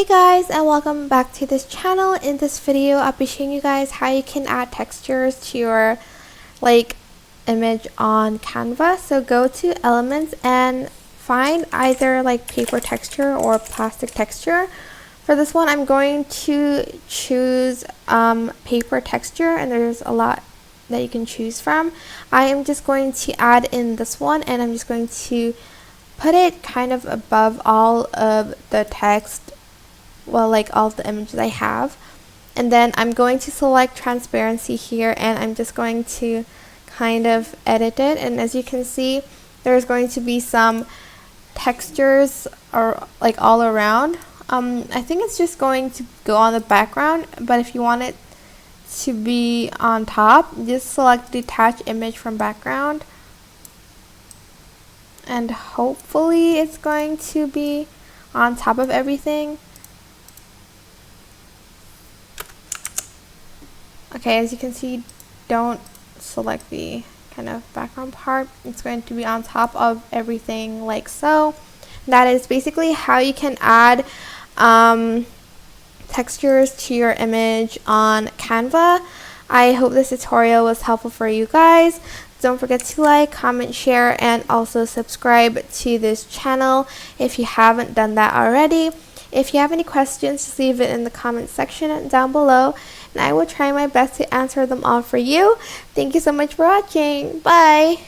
Hey guys, and welcome back to this channel. In this video I'll be showing you guys how you can add textures to your image on Canva. So go to elements and find either paper texture or plastic texture. For this one I'm going to choose paper texture, and there's a lot that you can choose from. I am just going to add in this one, and I'm just going to put it kind of above all of the text, all of the images I have. And then I'm going to select transparency here, and I'm just going to kind of edit it. And as you can see, there's going to be some textures or all around. I think it's just going to go on the background, but if you want it to be on top, just select detach image from background, and hopefully it's going to be on top of everything. Okay, as you can see, don't select the kind of background part. It's going to be on top of everything like so. That is basically how you can add textures to your image on Canva. I hope this tutorial was helpful for you guys. Don't forget to like, comment, share, and also subscribe to this channel if you haven't done that already. If you have any questions, just leave it in the comment section down below, and I will try my best to answer them all for you. Thank you so much for watching. Bye!